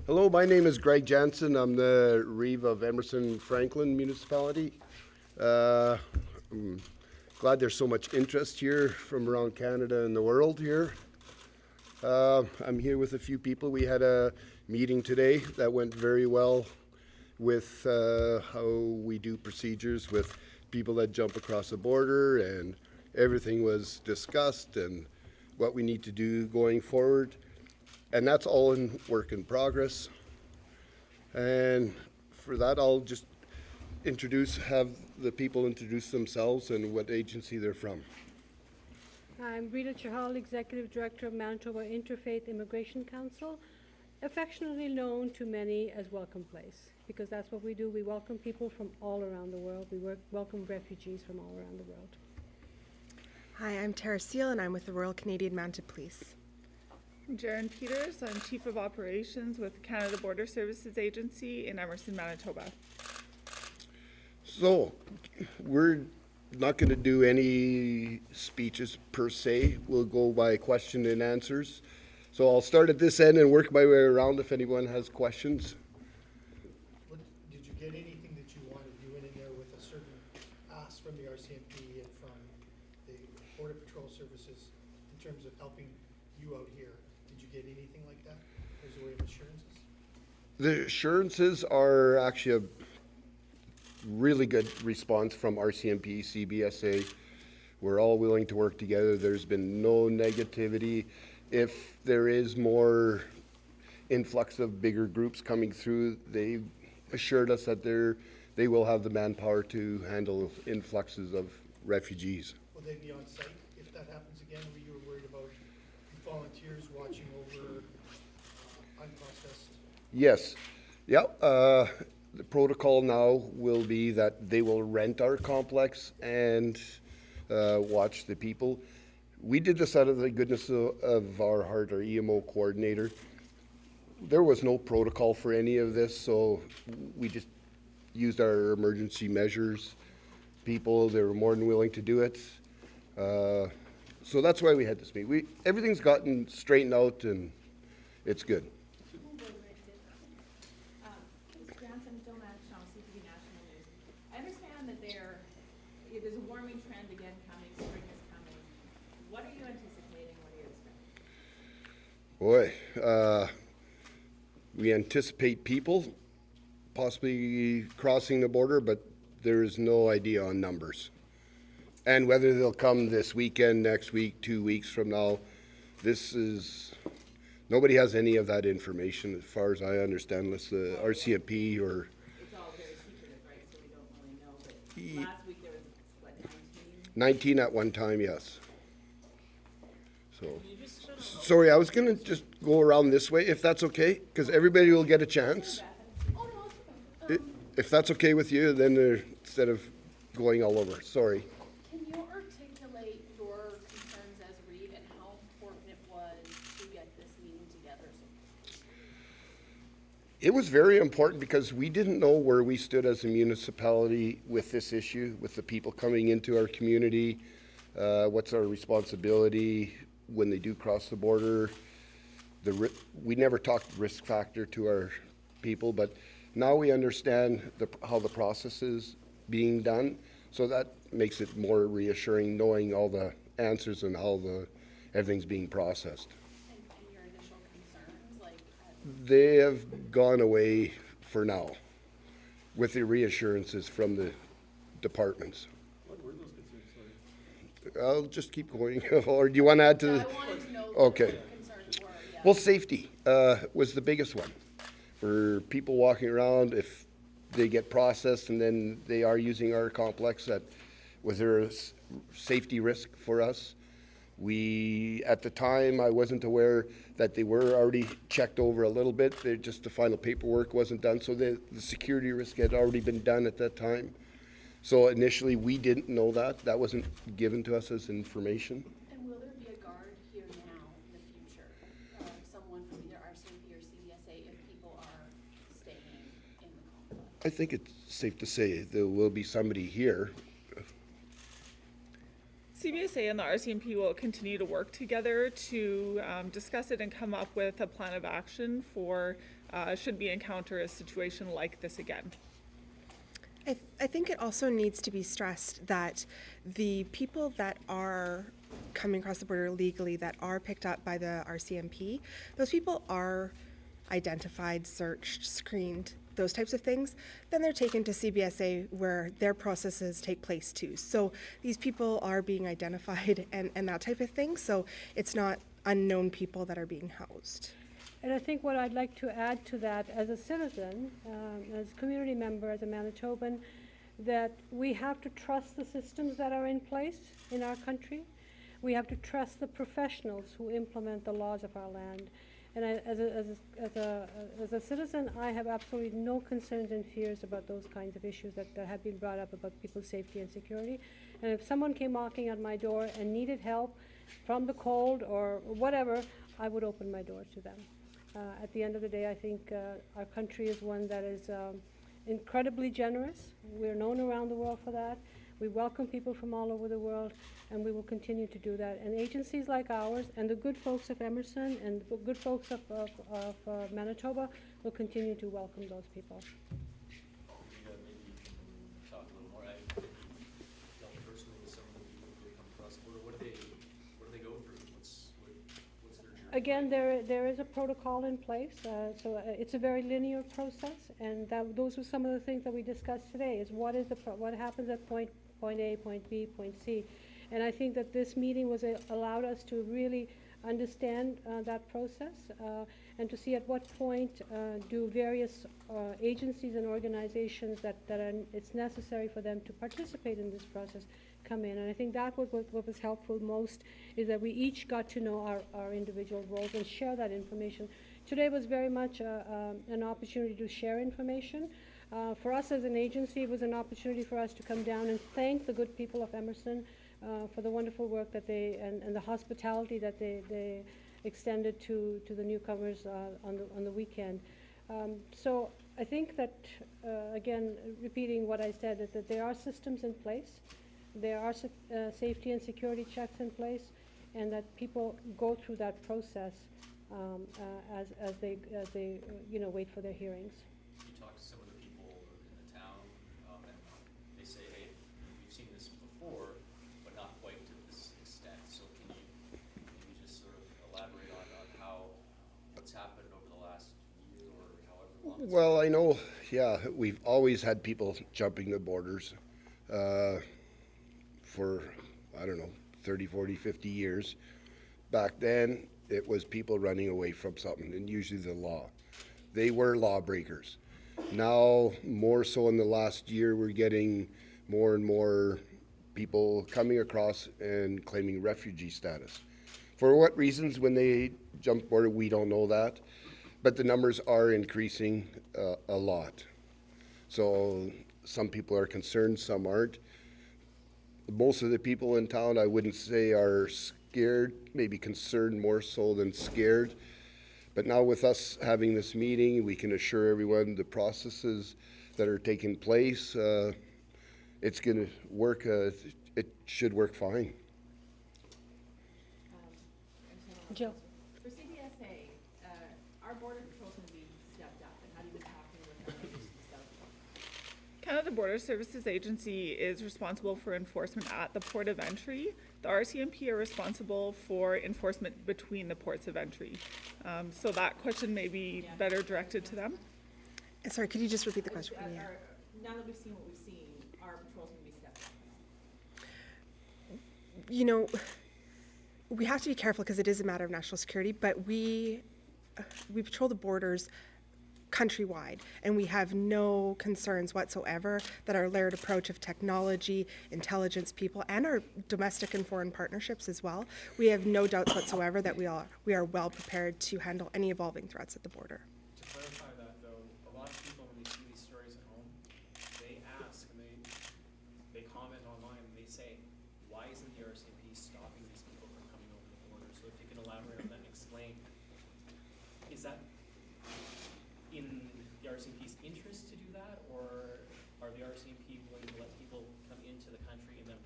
Hello, my name is Greg Jansen. I'm the Reeve of Emerson Franklin Municipality. I'm glad there's so much interest here from around Canada and the world here. I'm here with a few people. We had a meeting today that went very well with how we do procedures with people that jump across the border, and everything was discussed and what we need to do going forward. And that's all in work in progress. And for that, I'll just have the people introduce themselves and what agency they're from. I'm Rita Chahal, Executive Director of Manitoba Interfaith Immigration Council, affectionately known to many as Welcome Place, because that's what we do. We welcome people from all around the world. We welcome refugees from all around the world. Hi, I'm Tara Seal, and I'm with the Royal Canadian Mounted Police. I'm Jaren Peters. I'm Chief of Operations with Canada Border Services Agency in Emerson, Manitoba. So, we're not going to do any speeches per se. We'll go by question and answers. So I'll start at this end and work my way around if anyone has questions. Did you get anything that you wanted? You went in there with a certain ask from the RCMP and from the Border Patrol Services in terms of helping you out here. Did you get anything like that as a way of assurances? The assurances are actually a really good response from RCMP, CBSA. We're all willing to work together. There's been no negativity. If there is more influx of bigger groups coming through, they assured us that they will have the manpower to handle influxes of refugees. Will they be on site if that happens again? Were you worried about volunteers watching over unprocessed? Yes. Yeah. The protocol now will be that they will rent our complex and watch the people. We did this out of the goodness of our heart, our EMO coordinator. There was no protocol for any of this, so we just used our emergency measures. People, they were more than willing to do it. So that's why we had this meeting. Everything's gotten straightened out and it's good. I understand that there's a warming trend again coming, spring is coming. What are you anticipating? What are you expecting? Boy, we anticipate people possibly crossing the border, but there is no idea on numbers. And whether they'll come this weekend, next week, 2 weeks from now, nobody has any of that information as far as I understand, unless the RCMP or... It's all very secretive, right? So we don't really know. But last week there was, what, 19 at one time, yes. So, sorry, I was going to just go around this way, if that's okay, because everybody will get a chance. If that's okay with you, then instead of going all over, sorry. Can you articulate your concerns as Reeve and how important it was to get this meeting together? It was very important because we didn't know where we stood as a municipality with this issue, with the people coming into our community. What's our responsibility when they do cross the border? We never talked risk factor to our people, but now we understand how the process is being done. So that makes it more reassuring, knowing all the answers and how everything's being processed. And your initial concerns, They have gone away for now with the reassurances from the departments. What were those concerns? Sorry. I'll just keep going. Or do you want to add to I the... wanted to know Okay. what your concerns were. Yeah. Well, safety was the biggest one. For people walking around, if they get processed and then they are using our complex, was there a safety risk for us? At the time, I wasn't aware that they were already checked over a little bit. Just the final paperwork wasn't done, so the security risk had already been done at that time. So initially, we didn't know that. That wasn't given to us as information. And will there be a guard here now in the future? Someone from either RCMP or CBSA if people are staying in the complex? I think it's safe to say there will be somebody here. CBSA and the RCMP will continue to work together to discuss it and come up with a plan of action for should we encounter a situation like this again? I think it also needs to be stressed that the people that are coming across the border legally that are picked up by the RCMP, those people are identified, searched, screened, those types of things. Then they're taken to CBSA where their processes take place too. So these people are being identified and that type of thing. So it's not unknown people that are being housed. And I think what I'd like to add to that as a citizen, as a community member, as a Manitoban, that we have to trust the systems that are in place in our country. We have to trust the professionals who implement the laws of our land. And as a citizen, I have absolutely no concerns and fears about those kinds of issues that have been brought up about people's safety and security. And if someone came knocking at my door and needed help from the cold or whatever, I would open my door to them. At the end of the day, I think our country is one that is incredibly generous. We're known around the world for that. We welcome people from all over the world, and we will continue to do that. And agencies like ours and the good folks of Emerson and the good folks of Manitoba will continue to welcome those people. Maybe you can talk a little more. I dealt personally with some of the people who come across the border. What do they go through? What's their journey? Again, there is a protocol in place, so it's a very linear process, and those were some of the things that we discussed today. Is what happens at point A, point B, point C, and I think that this meeting allowed us to really understand that process and to see at what point do various agencies and organizations that it's necessary for them to participate in this process come in. And I think that what was helpful most is that we each got to know our individual roles and share that information. Today was very much an opportunity to share information. For us as an agency, it was an opportunity for us to come down and thank the good people of Emerson for the wonderful work that and the hospitality that they extended to the newcomers on the weekend. So I think that, again, repeating what I said, that there are systems in place. There are safety and security checks in place, and that people go through that process as they wait for their hearings. You talk to some of the people in the town, and they say, "Hey, we've seen this before, but not quite to this extent." So can you just sort of elaborate on what's happened over the last year or however long? Well, I know, we've always had people jumping the borders. For, 30, 40, 50 years. Back then, it was people running away from something, and usually the law. They were lawbreakers. Now, more so in the last year, we're getting more and more people coming across and claiming refugee status. For what reasons when they jump border, we don't know that, but the numbers are increasing a lot. So some people are concerned, some aren't. Most of the people in town, I wouldn't say are scared, maybe concerned more so than scared. But now with us having this meeting, we can assure everyone the processes that are taking place, it's going to work, it should work fine. Jill. For CBSA, our border patrol's going to be stepped up, and how do you been talking with our neighbors to the south? Canada Border Services Agency is responsible for enforcement at the port of entry. The RCMP are responsible for enforcement between the ports of entry. So that question may be better directed to them. Sorry, could you just repeat the question for me? Now that we've seen what we've seen, our patrol's going to be stepped up. We have to be careful because it is a matter of national security, but we patrol the borders countrywide, and we have no concerns whatsoever that our layered approach of technology, intelligence people, and our domestic and foreign partnerships as well, we have no doubts whatsoever that we are well prepared to handle any evolving threats at the border. To clarify that though, a lot of people when they see these stories at home, they ask and they comment online and they say, why isn't the RCMP stopping these people from coming over the border? So if you can elaborate on that and explain, is that in the RCMP's interest to do that, or are the RCMP willing to let people come into the country and then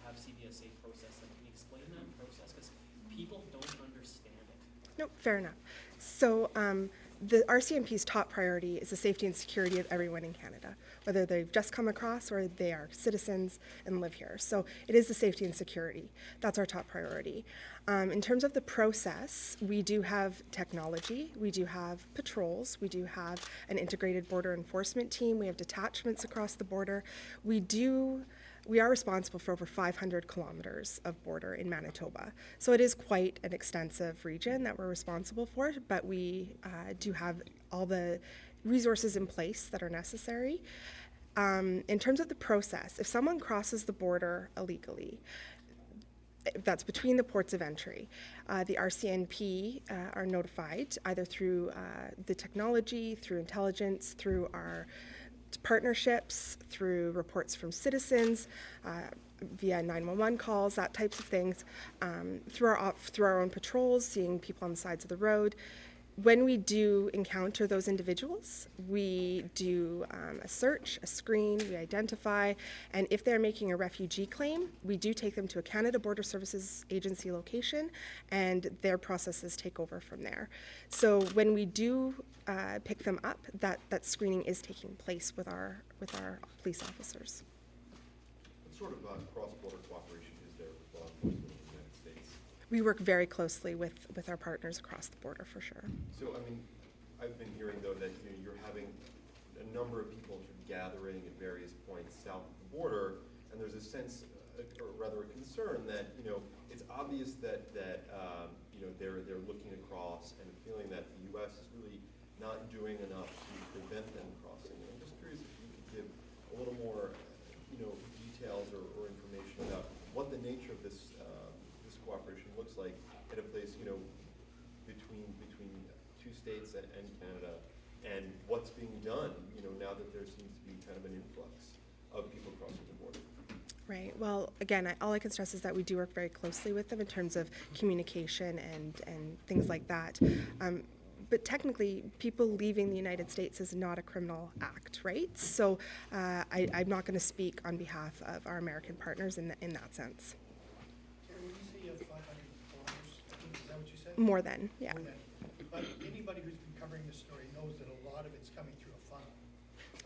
have CBSA process them? Can you explain that process? Because people don't understand it. No, fair enough. So the RCMP's top priority is the safety and security of everyone in Canada, whether they've just come across or they are citizens and live here. So it is the safety and security. That's our top priority. In terms of the process, we do have technology, we do have patrols, we do have an integrated border enforcement team, we have detachments across the border. We are responsible for over 500 kilometers of border in Manitoba. So it is quite an extensive region that we're responsible for, but we do have all the resources in place that are necessary. In terms of the process, if someone crosses the border illegally, that's between the ports of entry, the RCMP are notified either through the technology, through intelligence, through our partnerships, through reports from citizens, via 911 calls, that types of things, through our own patrols, seeing people on the sides of the road. When we do encounter those individuals, we do a search, a screen, we identify, and if they're making a refugee claim, we do take them to a Canada Border Services Agency location, and their processes take over from there. So when we do pick them up, that screening is taking place with our police officers. What sort of cross-border cooperation is there with law enforcement in the United States? We work very closely with our partners across the border, for sure. So, I mean, I've been hearing, though, that you're having a number of people sort of gathering at various points south of the border, and there's a sense, or rather a concern, that, it's obvious that they're looking across and feeling that the U.S. is really not doing enough to prevent them crossing. And I'm just curious if you could give a little more, details or information about what the nature of this cooperation looks like in a place, between two states and Canada, and what's being done, now that there seems to be kind of an influx of people crossing the border. Right. Well, again, all I can stress is that we do work very closely with them in terms of communication and things like that. But technically, people leaving the United States is not a criminal act, right? So I'm not going to speak on behalf of our American partners in that sense. Terry, when you say you have 500 kilometers, I think, is that what you said? More than, yeah. More than. But anybody who's been covering this story knows that a lot of it's coming through a funnel.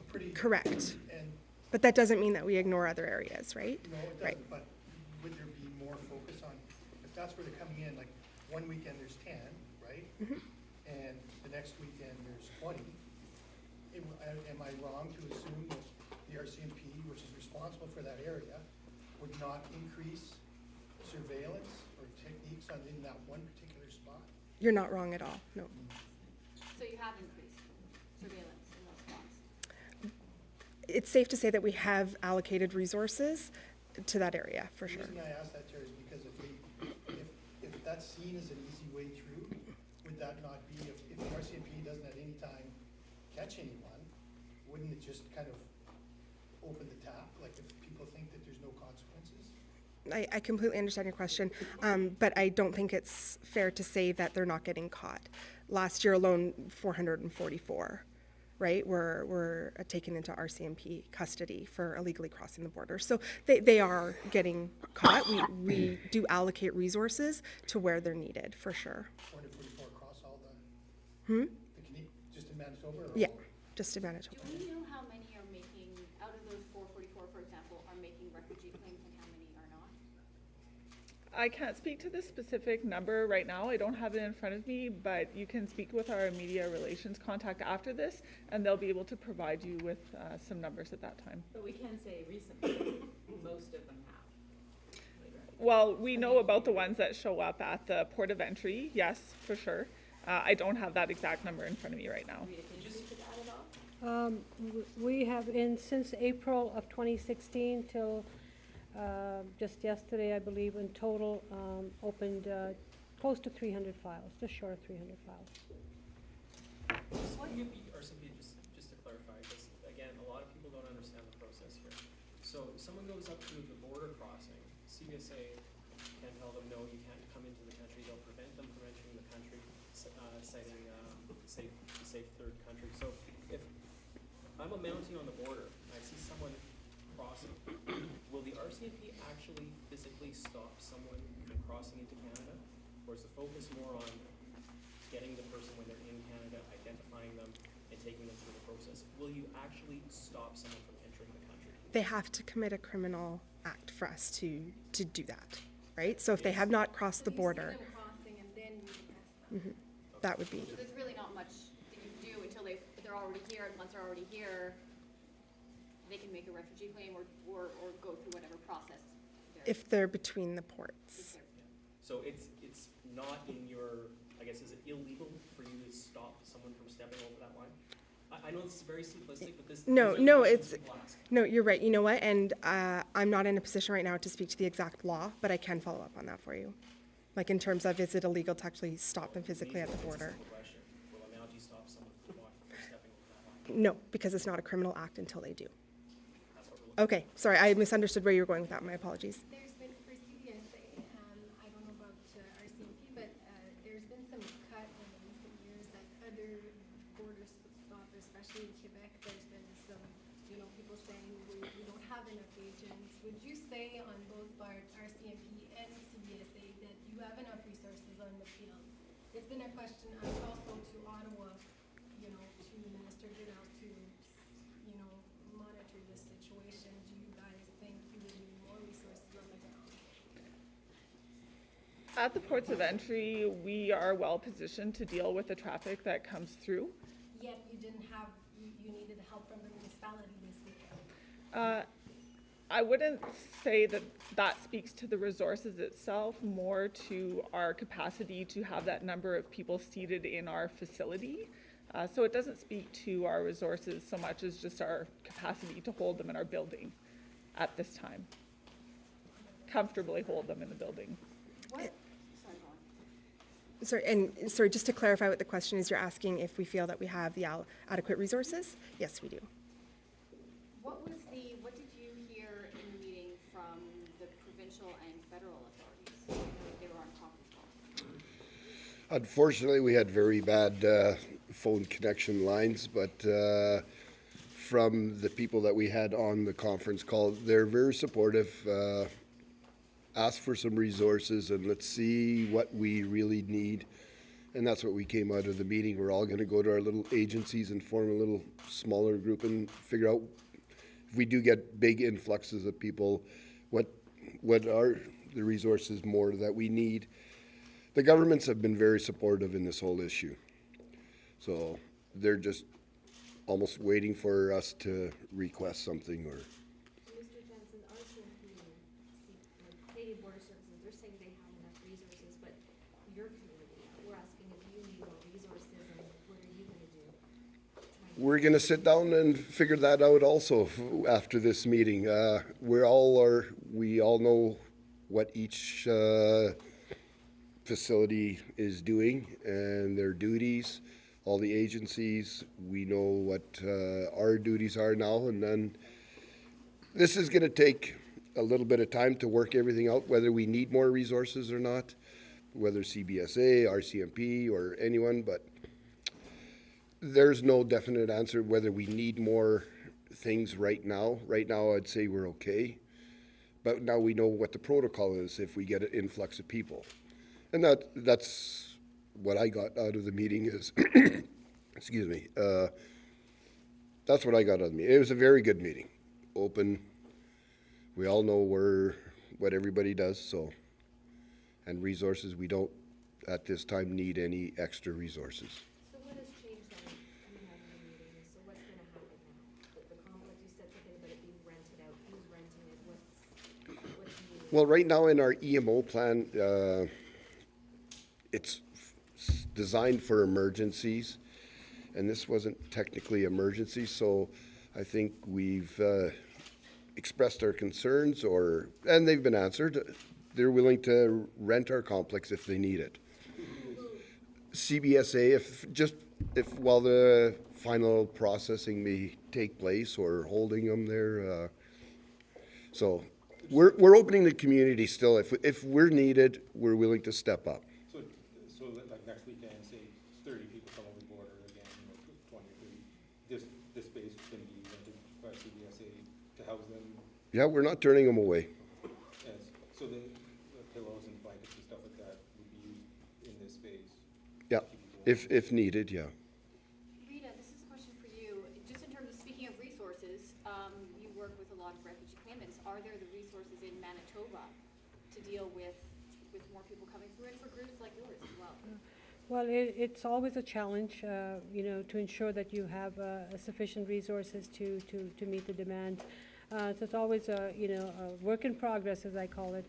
A pretty. Correct. And But that doesn't mean that we ignore other areas, right? no, it Right. doesn't, but would there be more focus on, if that's where they're coming in, like, one weekend there's 10, right? And the next weekend there's 20. Am I wrong to assume that the RCMP, which is responsible for that area, would not increase surveillance or techniques in that one particular spot? You're not wrong at all, no. So you have increased surveillance in those spots? It's safe to say that we have allocated resources to that area, for sure. The reason I ask that, Terry, is because if that's seen as an easy way through, would that not be, if the RCMP doesn't at any time catch anyone, wouldn't it just kind of open the tap, like if people think that there's no consequences? I completely understand your question, but I don't think it's fair to say that they're not getting caught. Last year alone, 444, right, were taken into RCMP custody for illegally crossing the border. So they are getting caught. We do allocate resources to where they're needed, for sure. 444 across all the just in Manitoba? Or Yeah, all? just in Manitoba. Do we know how many are making, out of those 444, for example, are making refugee claims and how many are not? I can't speak to the specific number right now. I don't have it in front of me, but you can speak with our media relations contact after this, and they'll be able to provide you with some numbers at that time. But we can say recently, most of them have. Well, we know about the ones that show up at the port of entry, yes, for sure. I don't have that exact number in front of me right now. Rita, can you speak to that at all? We have since April of 2016 till just yesterday, I believe, in total, opened close to 300 files, just short of 300 files. RCMP, just to clarify, because again, a lot of people don't understand the process here. So someone goes up to the border crossing, CBSA can tell them, no, you can't come into the country. They'll prevent them from entering the country, citing safe third country. So if I'm a Mountie on the border and I see someone crossing, will the RCMP actually physically stop someone from crossing into Canada? Or is the focus more on getting the person when they're in Canada, identifying them, and taking them through the process. Will you actually stop someone from entering the country? They have to commit a criminal act for us to do that, right? So if they have not crossed the border, You see them crossing and then you test them. that would be, So there's really not much that you do until they're already here, and once they're already here, they can make a refugee claim or go through whatever process. if they're between the ports. So it's not in your, I guess, is it illegal for you to stop someone from stepping over that line? I know this is very simplistic, but this. No, these are the no, questions it's, people ask. no, you're right. You know what? And I'm not in a position right now to speak to the exact law, but I can follow up on that for you. Like in terms of, is it illegal to actually stop them physically at the It's a border? simple question. Will a Mountie stop someone from stepping over that line? No, because it's not a criminal act until they do. That's what we're looking Okay, sorry, I misunderstood where you were going with that. My apologies. There's been, for CBSA, I don't know about RCMP, but there's been some cut in the recent years that other border stoppers, especially in Quebec, there's been some, people saying we don't have enough agents. Would you say on both parts, RCMP and CBSA, that you have enough resources on the field? It's been a question also to Ottawa, to Minister Goodell to, monitor this situation. Do you guys think you would need more resources on the ground? At the ports of entry, we are well positioned to deal with the traffic that comes through. Yet you didn't have, you needed help from the municipality this weekend. I wouldn't say that speaks to the resources itself, more to our capacity to have that number of people seated in our facility. So it doesn't speak to our resources so much as just our capacity to hold them in our building at this time. Comfortably hold them in the building. Sorry, go on. Sorry, just to clarify what the question is, you're asking if we feel that we have the adequate resources? Yes, we do. What did you hear in the meeting from the provincial and federal authorities? I know that they were on conference call. Unfortunately, we had very bad phone connection lines, but from the people that we had on the conference call, they're very supportive. Ask for some resources and let's see what we really need. And that's what we came out of the meeting. We're all going to go to our little agencies and form a little smaller group and figure out if we do get big influxes of people, what are the resources more that we need. The governments have been very supportive in this whole issue. So they're just almost waiting for us to request something or. Mr. Jensen, RCMP, Canadian Border Services, they're saying they have enough resources, but your community, we're asking if you need more resources and what are you gonna do? We're gonna sit down and figure that out also after this meeting. We all know what each facility is doing and their duties. All the agencies, we know what our duties are now, and then this is gonna take a little bit of time to work everything out, whether we need more resources or not, whether CBSA, RCMP, or anyone, but there's no definite answer whether we need more things right now. Right now, I'd say we're okay, but now we know what the protocol is if we get an influx of people. And that's what I got out of the meeting is, excuse me, that's what I got out of the meeting. It was a very good meeting, open. We all know what everybody does, so, and resources, we don't at this time need any extra resources. So what has changed then coming out of the meeting? So what's gonna happen now? The complex, you said something about it being rented out. Who's renting it? What's new? Well, right now in our EMO plan, it's designed for emergencies, and this wasn't technically emergency, so I think we've expressed our concerns, and they've been answered. They're willing to rent our complex if they need it. CBSA, if while the final processing may take place or holding them there. So we're opening the community still. If we're needed, we're willing to step up. So like next weekend, say 30 people come over the border again, 20 or 30, this space can be rented by CBSA to house them. Yeah, we're not turning them away. Yes. So the pillows and blankets and stuff like that would be used in this space. Yeah. to keep people if needed, yeah. Rita, this is a question for you. Just in terms of speaking of resources, you work with a lot of refugee claimants. Are there the resources in Manitoba to deal with more people coming through, and for groups like yours as well? Well, it's always a challenge, to ensure that you have sufficient resources to meet the demand. So it's always a work in progress, as I call it.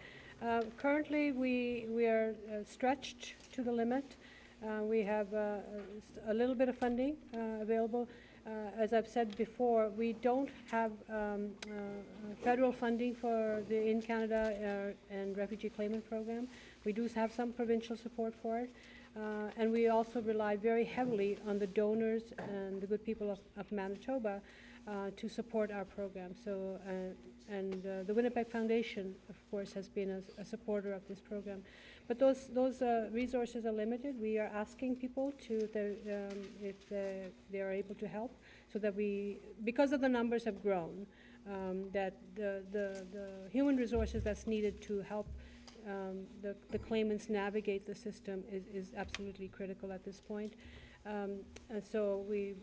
Currently, we are stretched to the limit. We have a little bit of funding available. As I've said before, we don't have federal funding for the In Canada and Refugee Claimant Program. We do have some provincial support for it. And we also rely very heavily on the donors and the good people of Manitoba to support our program. So, the Winnipeg Foundation, of course, has been a supporter of this program. But those resources are limited. We are asking people if they are able to help, so that because of the numbers have grown, that the human resources that's needed to help the claimants navigate the system is absolutely critical at this point. And so the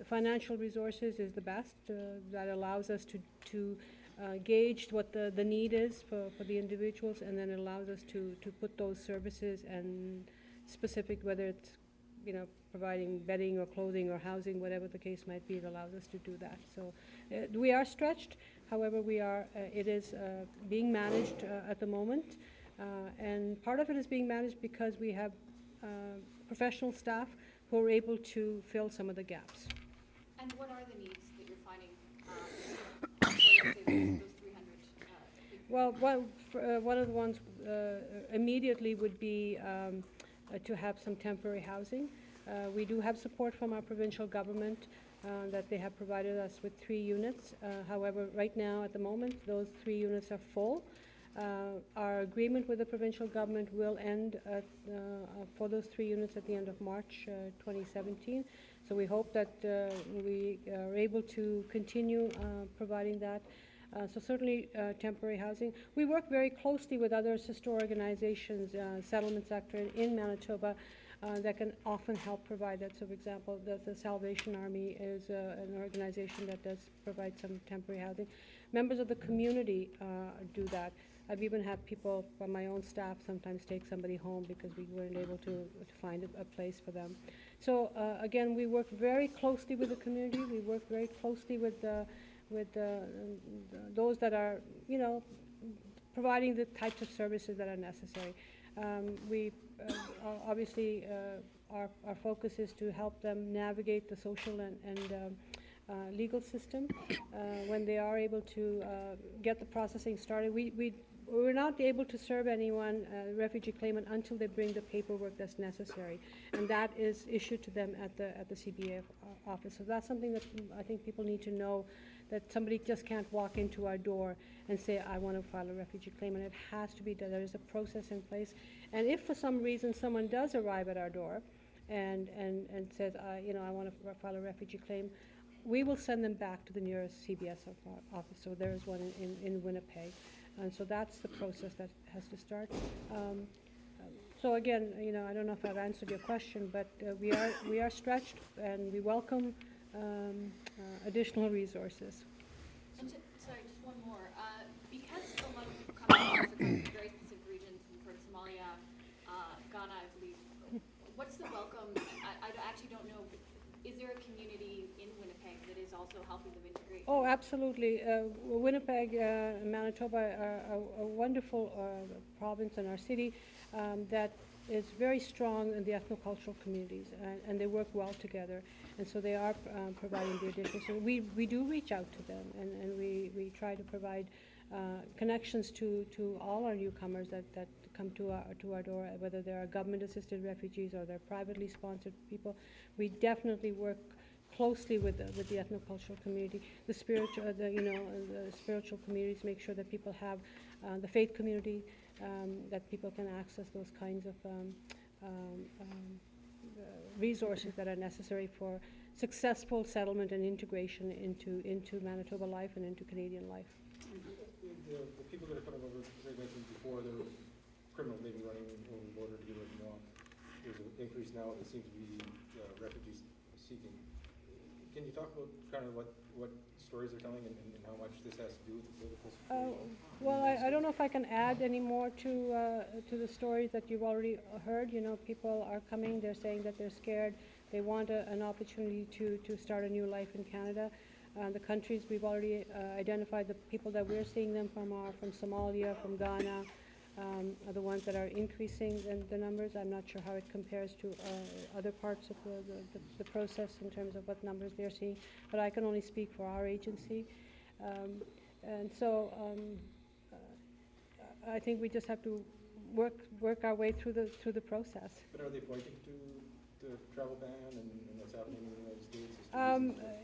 financial resources is the best. That allows us to gauge what the need is for the individuals, and then it allows us to put those services and specific, whether it's providing bedding or clothing or housing, whatever the case might be, it allows us to do that. So we are stretched. However, it is being managed at the moment, and part of it is being managed because we have professional staff who are able to fill some of the gaps. And what are the needs that you're finding for, let's say, those 300 people? Well, one of the ones immediately would be to have some temporary housing. We do have support from our provincial government that they have provided us with 3 units. However, right now, at the moment, those 3 units are full. Our agreement with the provincial government will end for those 3 units at the end of March 2017. So we hope that we are able to continue providing that. So certainly temporary housing. We work very closely with other sister organizations, settlement sector in Manitoba, that can often help provide that. So, for example, the Salvation Army is an organization that does provide some temporary housing. Members of the community do that. I've even had people from my own staff sometimes take somebody home because we weren't able to find a place for them. So, again, we work very closely with the community. We work very closely with those that are, providing the types of services that are necessary. We obviously our focus is to help them navigate the social and legal system when they are able to get the processing started. We're not able to serve anyone, refugee claimant, until they bring the paperwork that's necessary, and that is issued to them at the CBA office. So that's something that I think people need to know, that somebody just can't walk into our door and say, I want to file a refugee claim, and it has to be done. There is a process in place. And if for some reason someone does arrive at our door and says, I want to file a refugee claim, we will send them back to the nearest CBS office. So there is one in Winnipeg. And so that's the process that has to start. So again, I don't know if I've answered your question, but we are stretched, and we welcome additional resources. And sorry, just one more. Because a lot of people come across from very specific regions, from Somalia, Ghana, I believe. What's the welcome? I actually don't know. Is there a community in Winnipeg that is also helping them integrate? Oh, absolutely. Winnipeg and Manitoba are a wonderful province in our city that is very strong in the ethnocultural communities, and they work well together. And so they are providing the additional. So we do reach out to them, and we try to provide connections to all our newcomers that come to our door, whether they are government-assisted refugees or they're privately sponsored people. We definitely work closely with the ethnocultural community, the spiritual communities. Make sure that people have the faith community, that people can access those kinds of resources that are necessary for successful settlement and integration into Manitoba life and into Canadian life. The people that are coming over, as I mentioned before, there were criminals maybe running over the border to get away from law. increase now, it seems to be refugees seeking. Can you talk about kind of what stories they're telling and how much this has to do with the political situation? Well, I don't know if I can add any more to the stories that you've already heard. You know, people are coming, they're saying that they're scared, they want an opportunity to start a new life in Canada. The countries we've already identified, the people that we're seeing them from are from Somalia, from Ghana, are the ones that are increasing the numbers. I'm not sure how it compares to other parts of the process in terms of what numbers they're seeing, but I can only speak for our agency. And so I think we just have to work our way through the process. But are they pointing to the travel ban and what's happening in the United States?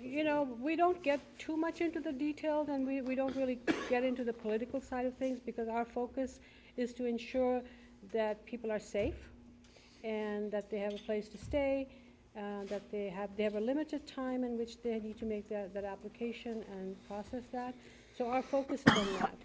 You know, we don't get too much into the details, and we don't really get into the political side of things, because our focus is to ensure that people are safe and that they have a place to stay, that they have a limited time in which they need to make that application and process that. So our focus is on that.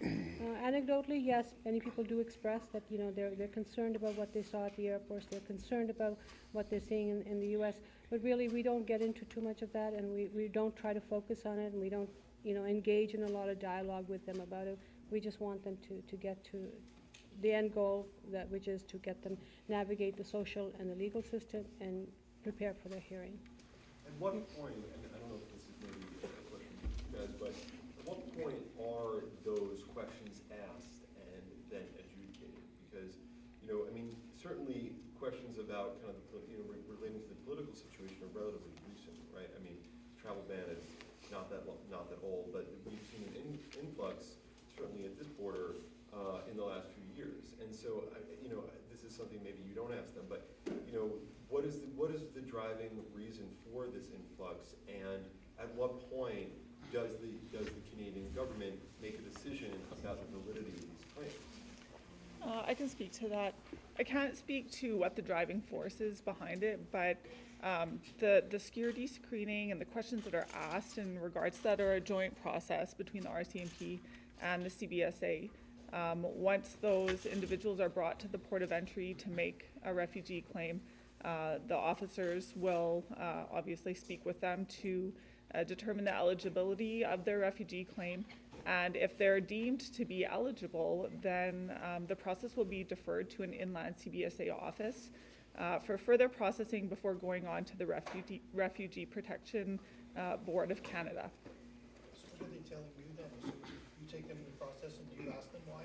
Anecdotally, yes, many people do express that, you know, they're concerned about what they saw at the airports, they're concerned about what they're seeing in the U.S., but really we don't get into too much of that, and we don't try to focus on it, and we don't, you know, engage in a lot of dialogue with them about it. We just want them to get to the end goal, which is to get them navigate the social and the legal system and prepare for their hearing. At what point, and I don't know if this is maybe a question for you guys, but at what point are those questions asked and then adjudicated? Because, you know, I mean, certainly questions about kind of the, you know, relating to the political situation are relatively recent, right? I mean, travel ban is not that old, but we've seen an influx, certainly at this border, in the last few years. And so, you know, this is something maybe you don't ask them, but, you know, what is the driving reason for this influx, and at what point does the Canadian government make a decision about the validity of these claims? I can speak to that. I can't speak to what the driving force is behind it, but the security screening and the questions that are asked in regards to that are a joint process between the RCMP and the CBSA. Once those individuals are brought to the port of entry to make a refugee claim, the officers will obviously speak with them to determine the eligibility of their refugee claim. And if they're deemed to be eligible, then the process will be deferred to an inland CBSA office for further processing before going on to the Refugee Protection Board of Canada. So what are they telling you then? So you take them in the process and do you ask them why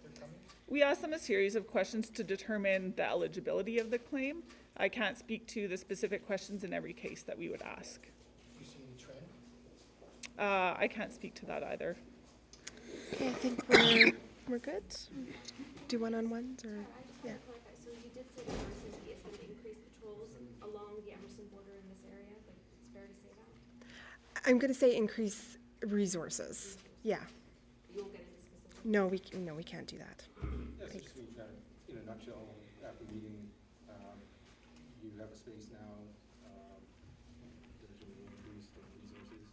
they're coming? We ask them a series of questions to determine the eligibility of the claim. I can't speak to the specific questions in every case that we would ask. You see any trend? I can't speak to that either. Okay, I think we're good. Do one-on-ones or, I just want to clarify, so you did say that RCMP is going to increase patrols along the Emerson border in this area, like, it's fair to say that? I'm going to say increase resources. Yeah. You won't get into specifics? No, we can't do that. Yes, just to kind of, in a nutshell, after meeting, you have a space now, there's going to be increased resources.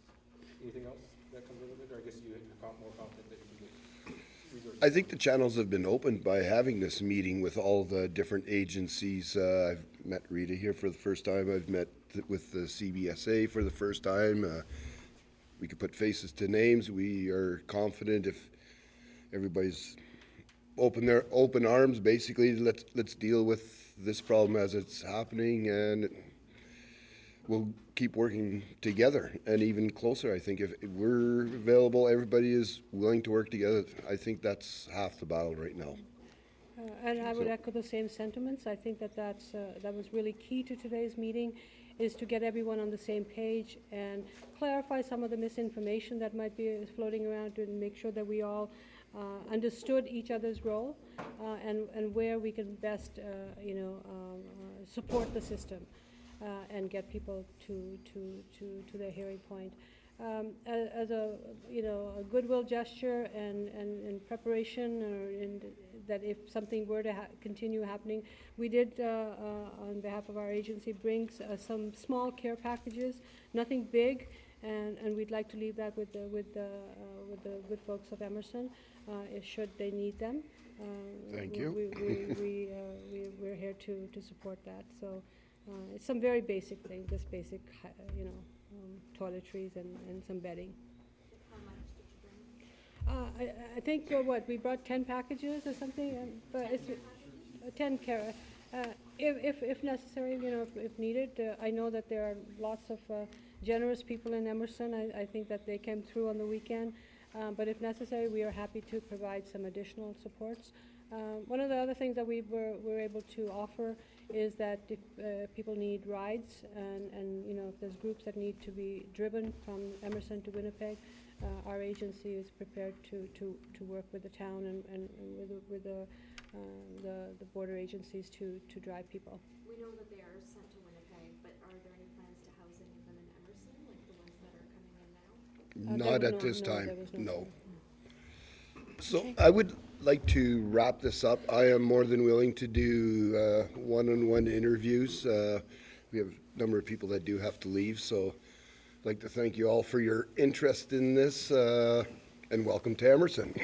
Anything else that comes with it, or I guess you're more confident that you can get resources? I think the channels have been opened by having this meeting with all the different agencies. I've met Rita here for the first time. I've met with the CBSA for the first time. We could put faces to names. We are confident if everybody's open arms, basically, let's deal with this problem as it's happening, and we'll keep working together and even closer. I think if we're available, everybody is willing to work together. I think that's half the battle right now. And I would echo the same sentiments. I think that was really key to today's meeting, is to get everyone on the same page and clarify some of the misinformation that might be floating around, and make sure that we all understood each other's role and where we can best, support the system and get people to their hearing point. As a goodwill gesture and in preparation, or that if something were to continue happening, we did on behalf of our agency bring some small care packages, nothing big, and we'd like to leave that with the good folks of Emerson, if should they need them. Thank We're here to support that. So it's some very basic things, just basic, toiletries and some bedding. How much did you bring? I think, we brought 10 packages or something, but it's 10 carats. If necessary, if needed. I know that there are lots of generous people in Emerson. I think that they came through on the weekend. But if necessary, we are happy to provide some additional supports. One of the other things that we were able to offer is that if people need rides and if there's groups that need to be driven from Emerson to Winnipeg, our agency is prepared to work with the town and with the border agencies to drive people. We know that they are sent to Winnipeg, but are there any plans to house any of them in Emerson, like the ones that are coming in now? Not at this time, no. So I would like to wrap this up. I am more than willing to do one-on-one interviews. We have a number of people that do have to leave, so I'd like to thank you all for your interest in this, and welcome to Emerson.